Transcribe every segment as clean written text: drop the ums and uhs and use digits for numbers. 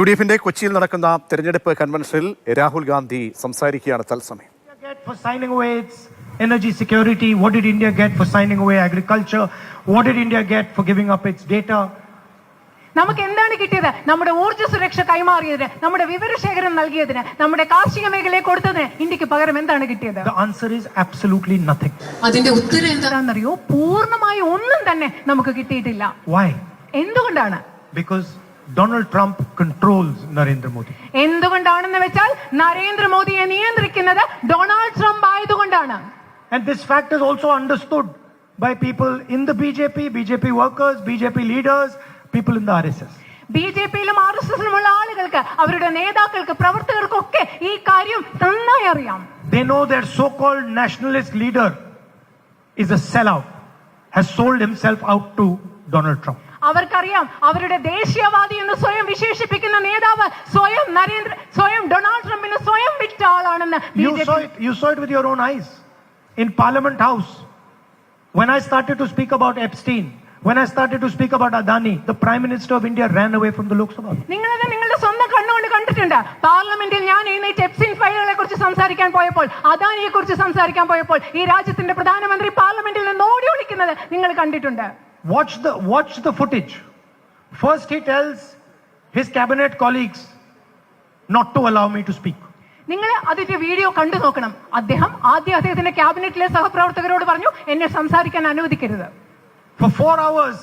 UDFന്റെ കൊച്ചിയിൽ നടക്കുന്ന തെരഞ്ഞെടുപ്പ് കൺവെൻഷനിൽ രാഹുൽ ഗാന്ധി സംസാരിക്കുകയാണ് തത്സമയം. For signing away its energy security, what did India get for signing away agriculture? What did India get for giving up its data? നമുക്ക് എന്താണ് കിട്ടിയത്? നമ്മുടെ ഊർജ്ജ സുരക്ഷ കൈമാറിയതിന്, നമ്മുടെ വിവരശേഖരം നൽകിയതിന്, നമ്മുടെ കാർഷിക മേഖലയെ കൊടുത്തതിന് ഇന്ത്യക്ക് പകരം എന്താണ് കിട്ടിയത്? The answer is absolutely nothing. അതിന്റെ ഉത്തരം എന്താണെന്നറിയോ? പൂർണ്ണമായി ഒന്നും തന്നെ നമുക്ക് കിട്ടിയിട്ടില്ല. Why? എന്തുകൊണ്ടാണ്? Because Donald Trump controls Narendra Modi. എന്തുകൊണ്ടാണെന്ന് വെച്ചാൽ നരേന്ദ്രമോദിയെ നിയന്ത്രിക്കുന്നത് ഡൊണാൾഡ് ട്രംപ് ആയതുകൊണ്ടാണ്. And this fact is also understood by people in the BJP workers, BJP leaders, people in the RSS. BJPയിലും RSSിലുമുള്ള ആളുകൾക്ക്, അവരുടെ നേതാക്കൾക്ക്, പ്രവർത്തകർക്കൊക്കെ ഈ കാര്യം നന്നായി അറിയാം. They know their so-called nationalist leader is a sellout, has sold himself out to Donald Trump. അവർക്കറിയാം അവരുടെ ദേശീയവാദി എന്ന് സ്വയം വിശേഷിപ്പിക്കുന്ന നേതാവ് സ്വയം ഡൊണാൾഡ് ട്രംപിന് സ്വയം വിറ്റ ആളാണെന്ന്. You saw it with your own eyes in Parliament House. When I started to speak about Epstein, when I started to speak about Adani, the Prime Minister of India ran away from the Lok Sabha. നിങ്ങളത് നിങ്ങളുടെ സ്വന്തം കണ്ണുകൊണ്ട് കണ്ടിട്ടുണ്ട്. പാർലമെന്റിൽ ഞാൻ എഴുന്നേറ്റ് Epstein ഫയലുകളെ കുറിച്ച് സംസാരിക്കാൻ പോയപ്പോൾ, അദാനിയെ കുറിച്ച് സംസാരിക്കാൻ പോയപ്പോൾ ഈ രാജ്യത്തിന്റെ പ്രധാനമന്ത്രി പാർലമെന്റിൽ നിന്ന് ഓടി ഒളിക്കുന്നത് നിങ്ങൾ കണ്ടിട്ടുണ്ട്. Watch the footage. First he tells his cabinet colleagues not to allow me to speak. നിങ്ങൾ അതിന്റെ വീഡിയോ കണ്ടു നോക്കണം. അദ്ദേഹത്തിന്റെ ക്യാബിനറ്റിലെ സഹപ്രവർത്തകരോട് പറഞ്ഞു, എന്നെ സംസാരിക്കാൻ അനുവദിക്കരുത്. For 4 hours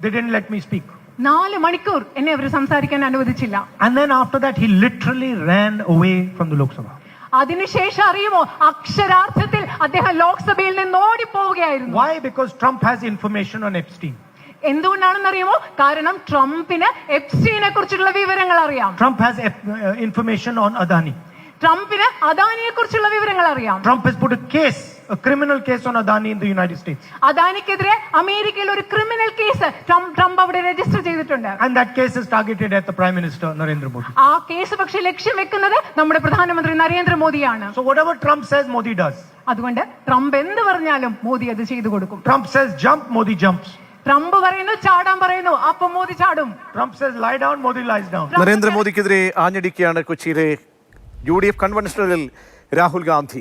they didn't let me speak. 4 മണിക്കൂർ എന്നെ അവർ സംസാരിക്കാൻ അനുവദിച്ചില്ല. And then after that he literally ran away from the Lok Sabha. അതിനുശേഷം അറിയുമോ, അക്ഷരാർത്ഥത്തിൽ അദ്ദേഹം ലോക്സഭയിൽ നിന്ന് ഓടിപ്പോവുകയായിരുന്നു. Why? Because Trump has information on Epstein. എന്തുകൊണ്ടാണെന്ന് അറിയുമോ? കാരണം ട്രംപിന് എപ്സ്റ്റീനെ കുറിച്ചുള്ള വിവരങ്ങൾ അറിയാം. Trump has information on Adani. ട്രംപിന് അദാനിയെ കുറിച്ചുള്ള വിവരങ്ങൾ അറിയാം. Trump has put a criminal case on Adani in the United States. അദാനിക്കെതിരെ അമേരിക്കയിൽ ഒരു ക്രിമിനൽ കേസ് ട്രംപ് അവിടെ രജിസ്റ്റർ ചെയ്തിട്ടുണ്ട്. And that case is targeted at the Prime Minister Narendra Modi. ആ case പക്ഷേ ലക്ഷ്യം വെക്കുന്നത് നമ്മുടെ പ്രധാനമന്ത്രി നരേന്ദ്രമോദിയാണ്. So whatever Trump says, Modi does. അതുകൊണ്ട് ട്രംപ് എന്ത് പറഞ്ഞാലും മോദി അത് ചെയ്തു കൊടുക്കും. Trump says jump, Modi jumps. Trump പറയുന്നു ചാടാൻ പറയുന്നു, അപ്പൊ മോദി ചാടും. Trump says lie down, Modi lies down. നരേന്ദ്രമോദിക്കെതിരെ ആഞ്ഞടിക്കുകയാണ് കൊച്ചിയിലെ UDF കൺവെൻഷനിൽ രാഹുൽ ഗാന്ധി.